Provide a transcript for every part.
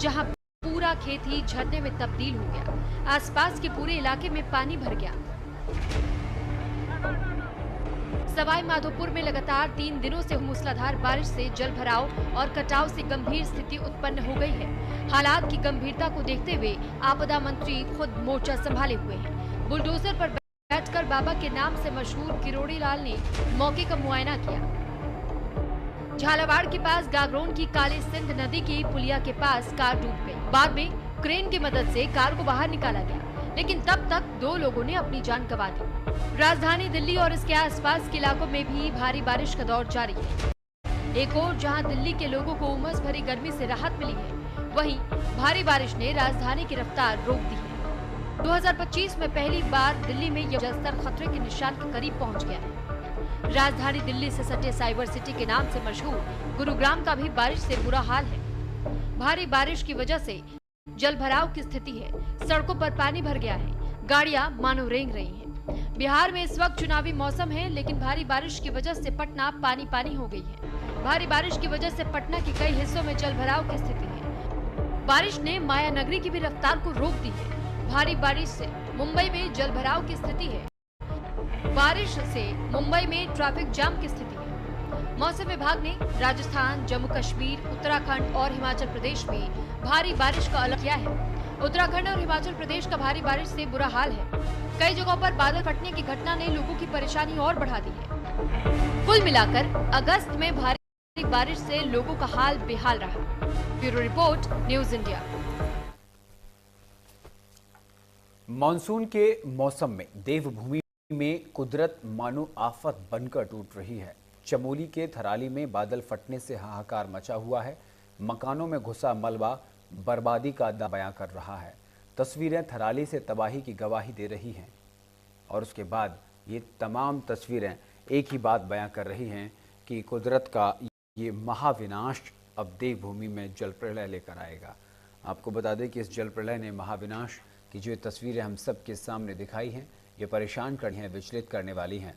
जहां पूरा खेत ही झरने में तब्दील हो गया। आसपास के पूरे इलाके में पानी भर गया। सवाई माधोपुर में लगातार 3 दिनों से मूसलाधार बारिश से जल भराव और कटाव से गंभीर स्थिति उत्पन्न हो गई है। हालात की गंभीरता को देखते हुए आपदा मंत्री खुद मोर्चा संभाले हुए हैं। बुलडोजर पर बैठकर बाबा के नाम से मशहूर किरोड़ी लाल ने मौके का मुआयना किया। झालावाड़ के पास गागरोन की काली सिंध नदी की पुलिया के पास कार डूब गई। बाद में क्रेन की मदद से कार को बाहर निकाला गया, लेकिन तब तक 2 लोगों ने अपनी जान गंवा दी। राजधानी दिल्ली और इसके आसपास के इलाकों में भी भारी बारिश का दौर जारी है। एक ओर जहां दिल्ली के लोगों को उमस भरी गर्मी से राहत मिली है, वहीं भारी बारिश ने राजधानी की रफ्तार रोक दी है। 2025 में पहली बार दिल्ली में यह जलस्तर खतरे के निशान के करीब पहुंच गया है। राजधानी दिल्ली से सटे साइबर सिटी के नाम से मशहूर गुरुग्राम का भी बारिश से बुरा हाल है। भारी बारिश की वजह से जल भराव की स्थिति है। सड़कों पर पानी भर गया है, गाड़ियां मानो रेंग रही हैं। बिहार में इस वक्त चुनावी मौसम है, लेकिन भारी बारिश की वजह से पटना पानी पानी हो गई है। भारी बारिश की वजह से पटना के कई हिस्सों में जल भराव की स्थिति है। बारिश ने माया नगरी की भी रफ्तार को रोक दी है। भारी बारिश से मुंबई में जल भराव की स्थिति है। बारिश से मुंबई में ट्रैफिक जाम की स्थिति है। मौसम विभाग ने राजस्थान, जम्मू कश्मीर, उत्तराखंड और हिमाचल प्रदेश में भारी बारिश का अलर्ट किया है। उत्तराखंड और हिमाचल प्रदेश का भारी बारिश से बुरा हाल है। कई जगहों पर बादल फटने की घटना ने लोगों की परेशानी और बढ़ा दी है। कुल मिलाकर अगस्त में भारी बारिश से लोगों का हाल बेहाल रहा। Bureau report, news India. Monsoon के मौसम में देवभूमि में कुदरत मानो आफत बनकर टूट रही है। चमोली के थराली में बादल फटने से हाहाकार मचा हुआ है। मकानों में घुसा मलबा बर्बादी का बयां कर रहा है। तस्वीरें थराली से तबाही की गवाही दे रही हैं और उसके बाद ये तमाम तस्वीरें एक ही बात बयां कर रही हैं कि कुदरत का ये महाविनाश अब देवभूमि में जल प्रलय लेकर आएगा। आपको बता दें कि इस जल प्रलय ने महाविनाश की जो तस्वीरें हम सब के सामने दिखाई हैं, ये परेशान करनी है, विचलित करने वाली हैं।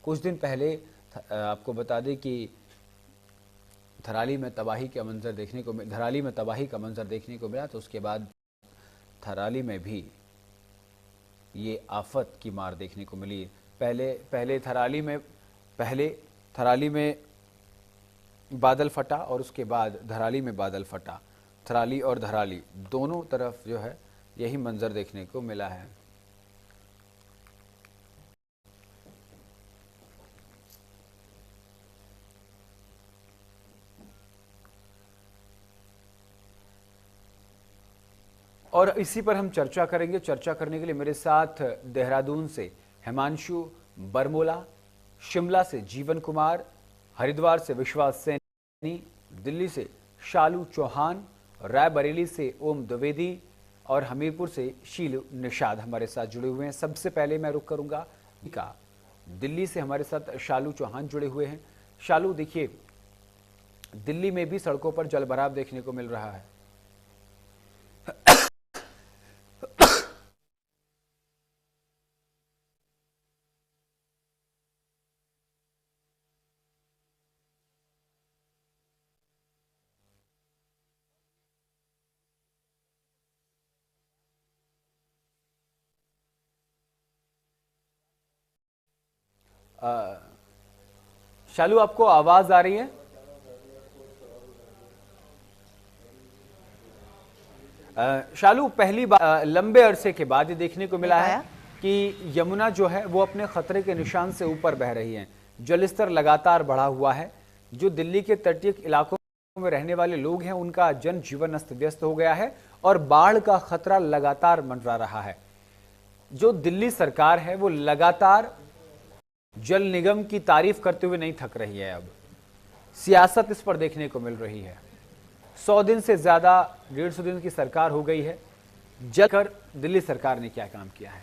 कुछ दिन पहले आपको बता दें कि धराली में तबाही का मंजर देखने को मिला, तो उसके बाद थराली में भी ये आफत की मार देखने को मिली। पहले थराली में बादल फटा और उसके बाद धराली में बादल फटा। थराली और धराली दोनों तरफ जो है यही मंजर देखने को मिला है। और इसी पर हम चर्चा करेंगे। चर्चा करने के लिए मेरे साथ देहरादून से हिमांशु बरमोला, शिमला से जीवन कुमार, हरिद्वार से विश्वास सैनी, दिल्ली से शालू चौहान, रायबरेली से ओम द्विवेदी और हमीरपुर से शीलू निषाद हमारे साथ जुड़े हुए हैं। सबसे पहले मैं रुक करूंगा का दिल्ली से हमारे साथ शालू चौहान जुड़े हुए हैं। शालू, देखिए दिल्ली में भी सड़कों पर जलभराव देखने को मिल रहा है। शालू, आपको आवाज आ रही है? शालू, पहली बार लंबे अरसे के बाद ये देखने को मिला है कि यमुना जो है वो अपने खतरे के निशान से ऊपर बह रही है। जलस्तर लगातार बढ़ा हुआ है। जो दिल्ली के तटीय इलाकों में रहने वाले लोग हैं उनका जनजीवन अस्त व्यस्त हो गया है और बाढ़ का खतरा लगातार मंडरा रहा है। जो दिल्ली सरकार है वो लगातार जल निगम की तारीफ करते हुए नहीं थक रही है। अब सियासत इस पर देखने को मिल रही है। 100 दिन से ज्यादा, 150 दिन की सरकार हो गई है। जलकर दिल्ली सरकार ने क्या काम किया है?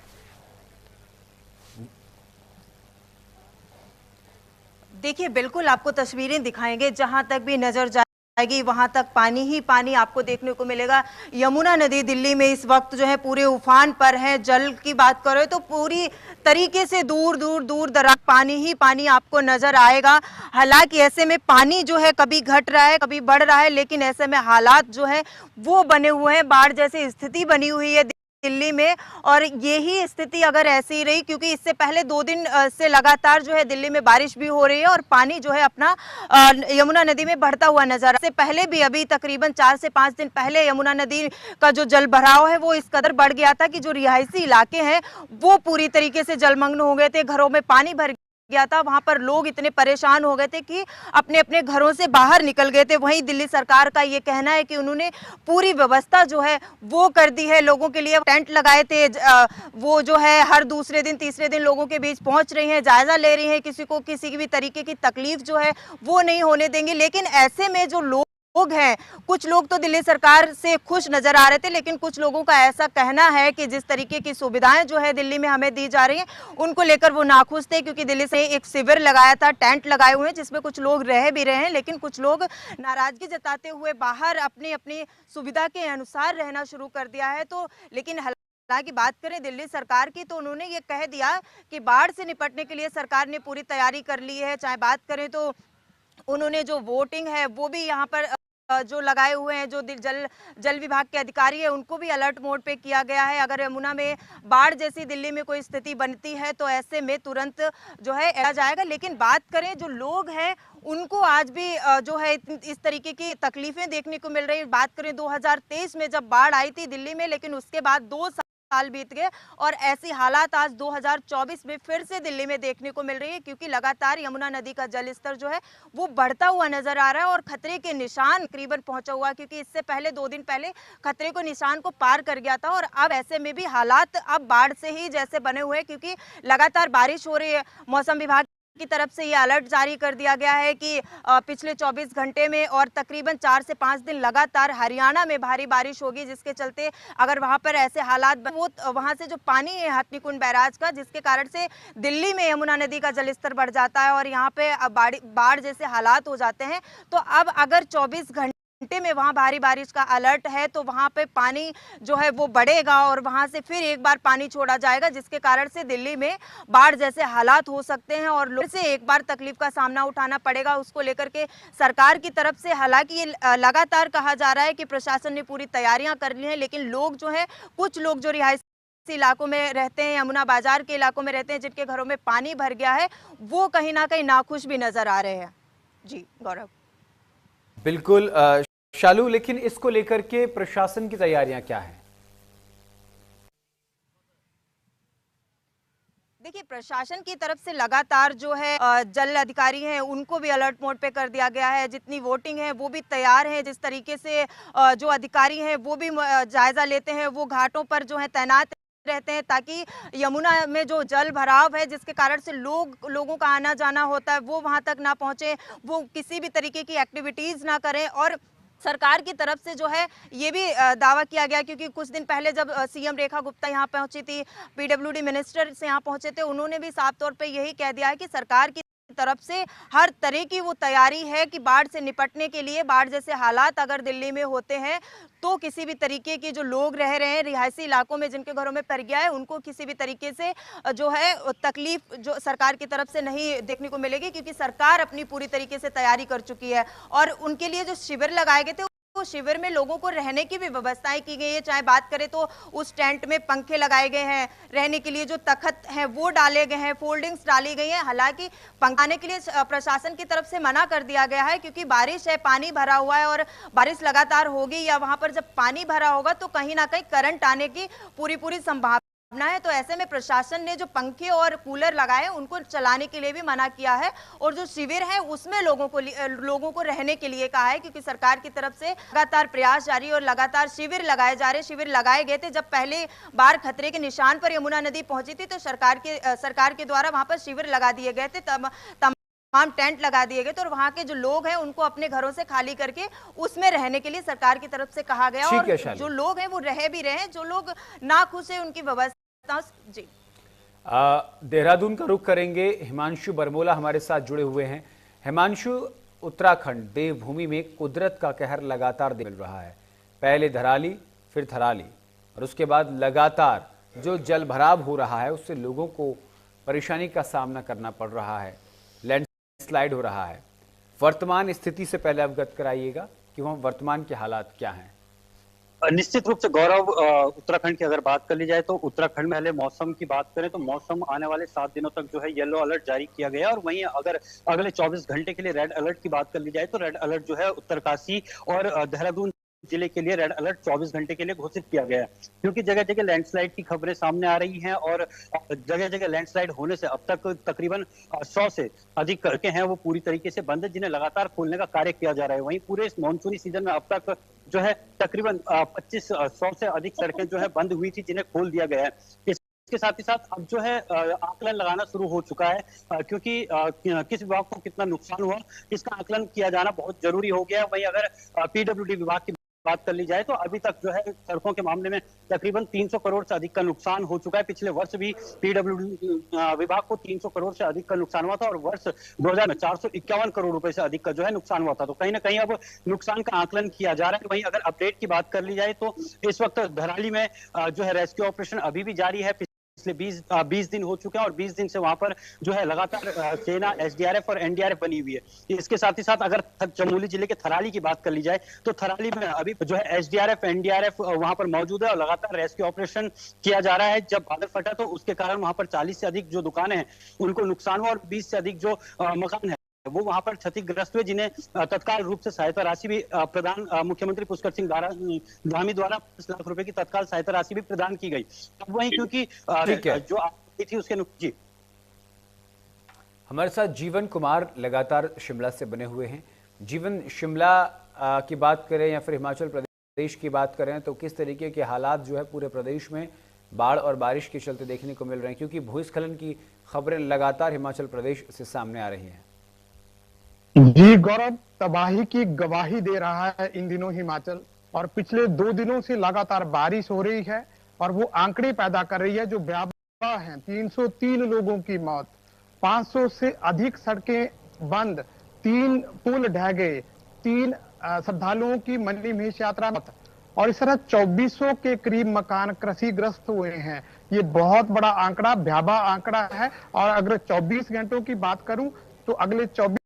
देखिए, बिल्कुल आपको तस्वीरें दिखाएंगे। जहां तक भी नजर जा जाएगी, वहां तक पानी ही पानी आपको देखने को मिलेगा। यमुना नदी दिल्ली में इस वक्त जो है पूरे उफान पर है। जल की बात करें तो पूरी तरीके से दूर दूर दूर दराज पानी ही पानी आपको नजर आएगा। हालांकि ऐसे में पानी जो है कभी घट रहा है कभी बढ़ रहा है, लेकिन ऐसे में हालात जो है वो बने हुए हैं, बाढ़ जैसी स्थिति बनी हुई है दिल्ली में। और यही स्थिति अगर ऐसी ही रही, क्योंकि इससे पहले 2 दिन से लगातार जो है दिल्ली में बारिश भी हो रही है और पानी जो है अपना यमुना नदी में बढ़ता हुआ नजर से पहले भी अभी तकरीबन 4 से 5 दिन पहले यमुना नदी का जो जल भराव है वो इस कदर बढ़ गया था कि जो रिहायशी इलाके हैं वो पूरी तरीके से जलमग्न हो गए थे, घरों में पानी भर गया था। वहां पर लोग इतने परेशान हो गए थे कि अपने अपने घरों से बाहर निकल गए थे। वहीं दिल्ली सरकार का ये कहना है कि उन्होंने पूरी व्यवस्था जो है वो कर दी है, लोगों के लिए टेंट लगाए थे, वो जो है हर दूसरे दिन तीसरे दिन लोगों के बीच पहुंच रही हैं, जायजा ले रही हैं, किसी को किसी भी तरीके की तकलीफ जो है वो नहीं होने देंगे। लेकिन ऐसे में जो लोग हैं, कुछ लोग तो दिल्ली सरकार से खुश नजर आ रहे थे, लेकिन कुछ लोगों का ऐसा कहना है कि जिस तरीके की सुविधाएं जो है दिल्ली में हमें दी जा रही हैं उनको लेकर वो नाखुश थे, क्योंकि दिल्ली से एक शिविर लगाया था, टेंट लगाए हुए हैं जिसमें कुछ लोग रह भी रहे हैं, लेकिन कुछ लोग नाराजगी जताते हुए बाहर अपनी अपनी सुविधा के अनुसार रहना शुरू कर दिया है। तो लेकिन हालांकि बात करें दिल्ली सरकार की तो उन्होंने ये कह दिया कि बाढ़ से निपटने के लिए सरकार ने पूरी तैयारी कर ली है। चाहे बात करें तो उन्होंने जो वोटिंग है वो भी यहाँ पर जो लगाए हुए हैं, जो जल विभाग के अधिकारी है उनको भी अलर्ट मोड पे किया गया है। अगर यमुना में बाढ़ जैसी दिल्ली में कोई स्थिति बनती है तो ऐसे में तुरंत जो है आ जाएगा। लेकिन बात करें जो लोग हैं उनको आज भी जो है इस तरीके की तकलीफें देखने को मिल रही है। बात करें 2023 में जब बाढ़ आई थी दिल्ली में, लेकिन उसके बाद 2 साल बीत गए और ऐसी हालात आज 2024 में फिर से दिल्ली में देखने को मिल रही है, क्योंकि लगातार यमुना नदी का जल स्तर जो है वो बढ़ता हुआ नजर आ रहा है और खतरे के निशान करीबन पहुंचा हुआ है, क्योंकि इससे पहले 2 दिन पहले खतरे को निशान को पार कर गया था। और अब ऐसे में भी हालात अब बाढ़ से ही जैसे बने हुए हैं, क्योंकि लगातार बारिश हो रही है। मौसम विभाग की तरफ से ये अलर्ट जारी कर दिया गया है कि पिछले 24 घंटे में और तकरीबन 4 से 5 दिन लगातार हरियाणा में भारी बारिश होगी, जिसके चलते अगर वहां पर ऐसे हालात वो वहां से जो पानी है हथनीकुंड बैराज का, जिसके कारण से दिल्ली में यमुना नदी का जलस्तर बढ़ जाता है और यहाँ पे बाढ़ जैसे हालात हो जाते हैं। तो अब अगर 24 घंटे में वहां भारी बारिश का अलर्ट है तो वहां पे पानी जो है वो बढ़ेगा और वहां से फिर एक बार पानी छोड़ा जाएगा, जिसके कारण से दिल्ली में बाढ़ जैसे हालात हो सकते हैं और लोगों से एक बार तकलीफ का सामना उठाना पड़ेगा। उसको लेकर के सरकार की तरफ से हालांकि ये लगातार कहा जा रहा है कि प्रशासन ने पूरी तैयारियां कर ली हैं, लेकिन लोग जो है कुछ लोग जो रिहायशी इलाकों में रहते हैं, यमुना बाजार के इलाकों में रहते हैं, जिनके घरों में पानी भर गया है, वो कहीं ना कहीं नाखुश भी नजर आ रहे हैं। जी गौरव। बिल्कुल शालू, लेकिन इसको लेकर के प्रशासन की तैयारियां क्या हैं? देखिए, प्रशासन की तरफ से लगातार जो है जल अधिकारी हैं उनको भी अलर्ट मोड पे कर दिया गया है। जितनी वोटिंग है वो भी तैयार है। जिस तरीके से जो अधिकारी हैं वो भी जायजा लेते हैं, वो घाटों पर जो है तैनात रहते हैं ताकि यमुना में जो जल भराव है जिसके कारण से लोगों का आना जाना होता है वो वहां तक ना पहुंचे, वो किसी भी तरीके की एक्टिविटीज ना करें। और सरकार की तरफ से जो है ये भी दावा किया गया, क्योंकि कुछ दिन पहले जब सीएम रेखा गुप्ता यहाँ पहुंची थी, पीडब्ल्यूडी मिनिस्टर से यहाँ पहुंचे थे, उन्होंने भी साफ तौर पे यही कह दिया है कि सरकार की तरफ से हर तरह की वो तैयारी है कि बाढ़ से निपटने के लिए, बाढ़ जैसे हालात अगर दिल्ली में होते हैं तो किसी भी तरीके के जो लोग रह रहे हैं रिहायशी इलाकों में जिनके घरों में पड़ गया है उनको किसी भी तरीके से जो है तकलीफ जो सरकार की तरफ से नहीं देखने को मिलेगी, क्योंकि सरकार अपनी पूरी तरीके से तैयारी कर चुकी है। और उनके लिए जो शिविर लगाए गए थे तो शिविर में लोगों को रहने की भी व्यवस्थाएं की गई है। चाहे बात करें तो उस टेंट में पंखे लगाए गए हैं, रहने के लिए जो तख्त हैं वो डाले गए हैं, फोल्डिंग्स डाली गई हैं। हालांकि पंखाने के लिए प्रशासन की तरफ से मना कर दिया गया है, क्योंकि बारिश है, पानी भरा हुआ है और बारिश लगातार होगी या वहां पर जब पानी भरा होगा तो कहीं ना कहीं करंट आने की पूरी संभावना है। तो ऐसे में प्रशासन ने जो पंखे और कूलर लगाए उनको चलाने के लिए भी मना किया है और जो शिविर है उसमें लोगों को रहने के लिए कहा है, क्योंकि सरकार की तरफ से लगातार प्रयास जारी और लगातार शिविर लगाए जा रहे। शिविर लगाए गए थे जब पहले बार खतरे के निशान पर यमुना नदी पहुंची थी तो सरकार के द्वारा वहां पर शिविर लगा दिए गए थे, तमाम टेंट लगा दिए गए थे और वहां के जो लोग हैं उनको अपने घरों से खाली करके उसमें रहने के लिए सरकार की तरफ से कहा गया। और जो लोग हैं वो रह भी रहे हैं, जो लोग नाखुश है उनकी व्यवस्था। जी देहरादून का रुख करेंगे, हिमांशु बरमोला हमारे साथ जुड़े हुए हैं। हिमांशु, उत्तराखंड देवभूमि में कुदरत का कहर लगातार मिल रहा है। पहले धराली, फिर थराली और उसके बाद लगातार जो जल भराव हो रहा है उससे लोगों को परेशानी का सामना करना पड़ रहा है, लैंडस्लाइड हो रहा है। वर्तमान स्थिति से पहले अवगत कराइएगा कि वहाँ वर्तमान के हालात क्या हैं। निश्चित रूप से गौरव, उत्तराखंड की अगर बात कर ली जाए तो उत्तराखंड में पहले मौसम की बात करें तो मौसम आने वाले 7 दिनों तक जो है येलो अलर्ट जारी किया गया है। और वहीं अगर अगले 24 घंटे के लिए रेड अलर्ट की बात कर ली जाए तो रेड अलर्ट जो है उत्तरकाशी और देहरादून जिले के लिए रेड अलर्ट 24 घंटे के लिए घोषित किया गया है, क्योंकि जगह जगह लैंडस्लाइड की खबरें सामने आ रही हैं और जगह जगह लैंडस्लाइड होने से अब तक तकरीबन 100 से अधिक सड़कें हैं वो पूरी तरीके से बंद है, जिन्हें लगातार खोलने का कार्य किया जा रहा है। वहीं पूरे इस मानसूनी सीजन में अब तक जो है तकरीबन 2500 से अधिक सड़कें जो है बंद हुई थी, जिन्हें खोल दिया गया है। इसके साथ ही साथ अब जो है आकलन लगाना शुरू हो चुका है, क्योंकि किस विभाग को कितना नुकसान हुआ इसका आकलन किया जाना बहुत जरूरी हो गया है। वहीं अगर पीडब्ल्यूडी विभाग की बात कर ली जाए तो अभी तक जो है सड़कों के मामले में तकरीबन 300 करोड़ से अधिक का नुकसान हो चुका है। पिछले वर्ष भी पीडब्ल्यूडी विभाग को 300 करोड़ से अधिक का नुकसान हुआ था और वर्ष 2000 में 451 करोड़ रुपए से अधिक का जो है नुकसान हुआ था। तो कहीं ना कहीं अब नुकसान का आकलन किया जा रहा है। वहीं अगर अपडेट की बात कर ली जाए तो इस वक्त धराली में जो है रेस्क्यू ऑपरेशन अभी भी जारी है। पिछले 20 दिन हो चुके हैं और 20 दिन से वहां पर जो है लगातार सेना, एसडीआरएफ और एनडीआरएफ बनी हुई है। इसके साथ ही साथ अगर चमोली जिले के थराली की बात कर ली जाए तो थराली में अभी जो है एसडीआरएफ, एनडीआरएफ वहां पर मौजूद है और लगातार रेस्क्यू ऑपरेशन किया जा रहा है। जब बादल फटा तो उसके कारण वहां पर 40 से अधिक जो दुकानें हैं उनको नुकसान हुआ और 20 से अधिक जो मकान है वो वहां पर क्षतिग्रस्त हुए, जिन्हें तत्काल रूप से सहायता राशि भी प्रदान मुख्यमंत्री पुष्कर सिंह धामी द्वारा 5 लाख रुपए की तत्काल सहायता राशि भी प्रदान की गई। अब वहीं क्योंकि जो आपत्ति थी उसके जी हमारे साथ जीवन कुमार लगातार शिमला से बने हुए हैं। जीवन, शिमला की बात करें या फिर हिमाचल प्रदेश की बात करें तो किस तरीके के हालात जो है पूरे प्रदेश में बाढ़ और बारिश के चलते देखने को मिल रहे हैं, क्योंकि भूस्खलन की खबरें लगातार हिमाचल प्रदेश से सामने आ रही हैं। जी गौरव, तबाही की गवाही दे रहा है इन दिनों हिमाचल, और पिछले 2 दिनों से लगातार बारिश हो रही है और वो आंकड़े पैदा कर रही है जो भयावह हैं। 303 लोगों की मौत, 500 से अधिक सड़कें बंद, 3 पुल ढह गए, 3 श्रद्धालुओं की मनी महेश यात्रा और इस तरह 2400 के करीब मकान क्षतिग्रस्त हुए हैं। ये बहुत बड़ा आंकड़ा, भयावह आंकड़ा है। और अगर 24 घंटों की बात करूं तो अगले 24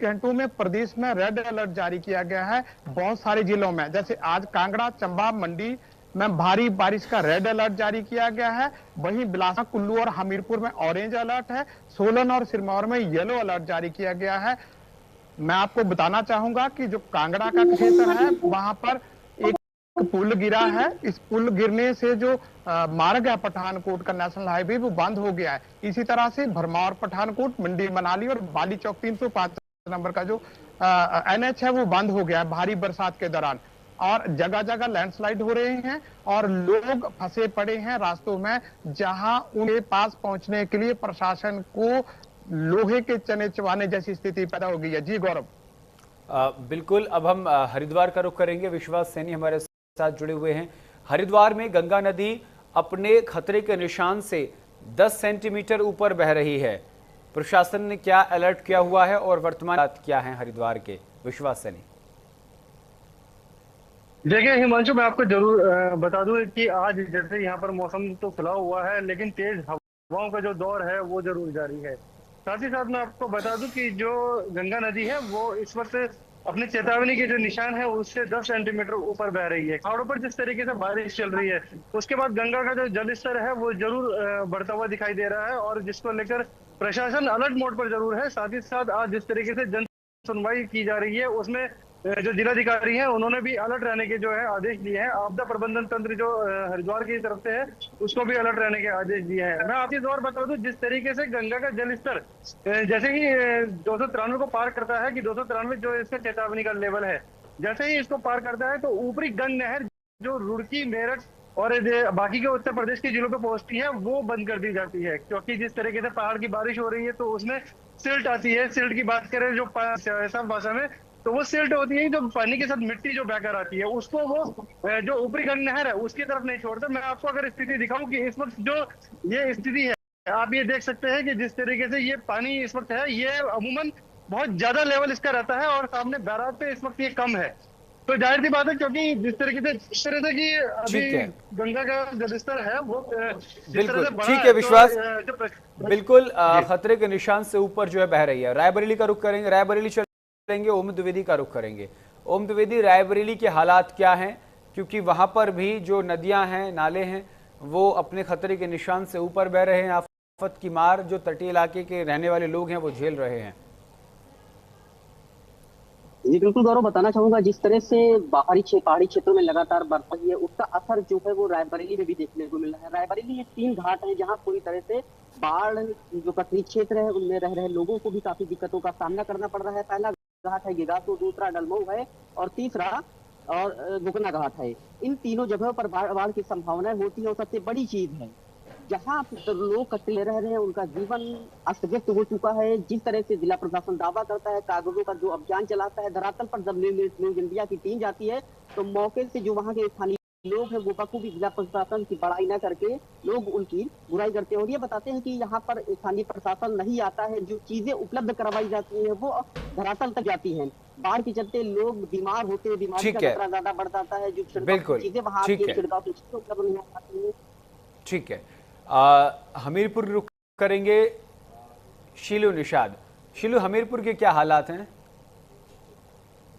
घंटों में प्रदेश में रेड अलर्ट जारी किया गया है बहुत सारे जिलों में। जैसे आज कांगड़ा, चंबा, मंडी में भारी बारिश का रेड अलर्ट जारी किया गया है। वहीं बिलासपुर, कुल्लू और हमीरपुर में ऑरेंज अलर्ट है। सोलन और सिरमौर में येलो अलर्ट जारी किया गया है। मैं आपको बताना चाहूंगा कि जो कांगड़ा का क्षेत्र है वहां पर एक पुल गिरा है। इस पुल गिरने से जो मार्ग है पठानकोट का नेशनल हाईवे वो बंद हो गया है। इसी तरह से भरमौर, पठानकोट, मंडी, मनाली और बाली चौक 305 नंबर का जो एनएच है वो बंद हो गया है भारी बरसात के दौरान। और जगह जगह लैंडस्लाइड हो रहे हैं और लोग फंसे पड़े हैं रास्तों में, जहां उनके पास पहुंचने के लिए प्रशासन को लोहे के चने चबाने जैसी स्थिति पैदा हो गई है। जी गौरव। बिल्कुल, अब हम हरिद्वार का रुख करेंगे। विश्वास सैनी हमारे साथ जुड़े हुए हैं। हरिद्वार में गंगा नदी अपने खतरे के निशान से 10 सेंटीमीटर ऊपर बह रही है। प्रशासन ने क्या अलर्ट किया हुआ है और वर्तमान हालात क्या हैं हरिद्वार के? विश्वास सैनी। देखिए हिमांशु, मैं आपको जरूर बता दूं कि आज जैसे यहाँ पर मौसम तो खुला हुआ है लेकिन तेज हवाओं का जो दौर है वो जरूर जारी है। साथ ही साथ मैं आपको बता दूं कि जो गंगा नदी है वो इस वक्त अपने चेतावनी के जो निशान है उससे 10 सेंटीमीटर ऊपर बह रही है। पहाड़ों पर जिस तरीके से बारिश चल रही है उसके बाद गंगा का जो जल स्तर है वो जरूर बढ़ता हुआ दिखाई दे रहा है और जिसको लेकर प्रशासन अलर्ट मोड पर जरूर है। साथ ही साथ आज जिस तरीके से जन सुनवाई की जा रही है उसमें जो जिलाधिकारी हैं उन्होंने भी अलर्ट रहने के जो है आदेश दिए हैं। आपदा प्रबंधन तंत्र जो हरिद्वार की तरफ से है उसको भी अलर्ट रहने के आदेश दिए हैं। मैं आपकी और बता दूं जिस तरीके से गंगा का जल स्तर जैसे ही 293 को पार करता है कि 293 जो इसका चेतावनी का लेवल है, जैसे ही इसको पार करता है तो ऊपरी गंग नहर जो रुड़की, मेरठ और बाकी के उत्तर प्रदेश के जिलों पे पहुंचती है वो बंद कर दी जाती है, क्योंकि जिस तरीके से पहाड़ की बारिश हो रही है तो उसमें सिल्ट आती है। सिल्ट की बात करें जो सब भाषा में तो वो सिल्ट होती है जो पानी के साथ मिट्टी जो बहकर आती है उसको वो जो ऊपरी गंग नहर है उसकी तरफ नहीं छोड़ता। मैं आपको अगर स्थिति दिखाऊं कि इस वक्त जो ये स्थिति है आप ये देख सकते हैं कि जिस तरीके से ये पानी इस वक्त है ये अमूमन बहुत ज्यादा लेवल इसका रहता है और सामने बैराज पे इस वक्त ये कम है। तो जाहिर सी बात है, क्योंकि जिस तरीके से कि अभी ठीक है। गंगा का जलस्तर है वो जिस बिल्कुल तरह से बढ़ा ठीक है, है विश्वास, जो बिल्कुल खतरे के निशान से ऊपर जो है बह रही है। रायबरेली का रुख करेंगे, रायबरेली चलेंगे, ओम द्विवेदी का रुख करेंगे। ओम द्विवेदी, रायबरेली के हालात क्या हैं, क्योंकि वहां पर भी जो नदियां हैं, नाले हैं, वो अपने खतरे के निशान से ऊपर बह रहे हैं। आफत की मार जो तटीय इलाके के रहने वाले लोग हैं वो झेल रहे हैं। जी बिल्कुल गौरव, बताना चाहूंगा जिस तरह से पहाड़ी क्षेत्रों में लगातार बर्फ रही है, उसका असर जो है वो रायबरेली में भी देखने को मिल रहा है। रायबरेली ये 3 घाट है जहां पूरी तरह से बाढ़ जो तटीय क्षेत्र है उनमें रह रहे लोगों को भी काफी दिक्कतों का सामना करना पड़ रहा है। पहला घाट है गिगासो, दूसरा डलमऊ है और तीसरा और गुकना घाट है। इन तीनों जगहों पर बाढ़ की संभावनाएं होती है और सबसे बड़ी चीज है जहाँ लोग कटले रह रहे हैं, उनका जीवन अस्त व्यस्त हो चुका है। जिस तरह से जिला प्रशासन दावा करता है, कागजों का जो अभियान चलाता है, धरातल पर जब न्यूज इंडिया की टीम जाती है तो मौके से जो वहाँ के स्थानीय लोग हैं वो बखूबी जिला प्रशासन की बड़ाई न करके लोग उनकी बुराई करते हैं और ये बताते हैं कि यहाँ पर स्थानीय प्रशासन नहीं आता है। जो चीजें उपलब्ध करवाई जाती है वो धरातल तक जाती है। बाढ़ के चलते लोग बीमार होते हैं, बीमारी का खतरा ज्यादा बढ़ जाता है। जो चीजें वहाँ छिड़काव उपलब्ध नहीं हो पाती है। ठीक है, हमीरपुर रुक करेंगे। शीलू निषाद, शीलू, हमीरपुर के क्या हालात हैं?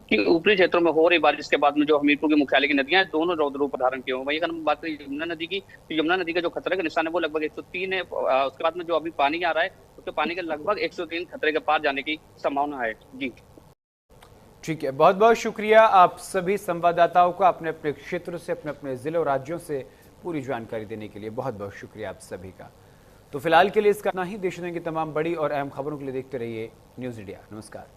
कि ऊपरी क्षेत्रों में हो रही बारिश के बाद में जो हमीरपुर के मुख्यालय की नदियां हैं दोनों रौद्र रूप धारण किए हुए। वहीं अगर हम बात करें यमुना नदी की, तो यमुना नदी का जो खतरे का निशान है वो लगभग 103 है। उसके बाद में जो अभी पानी आ रहा है उसके पानी के लगभग 103 खतरे के पार जाने की संभावना है। जी ठीक है, बहुत बहुत शुक्रिया आप सभी संवाददाताओं का अपने अपने क्षेत्र से, अपने अपने जिले और राज्यों से पूरी जानकारी देने के लिए बहुत बहुत शुक्रिया आप सभी का। तो फिलहाल के लिए इसका इतना ही। देश दुनिया की तमाम बड़ी और अहम खबरों के लिए देखते रहिए न्यूज़ इंडिया। नमस्कार।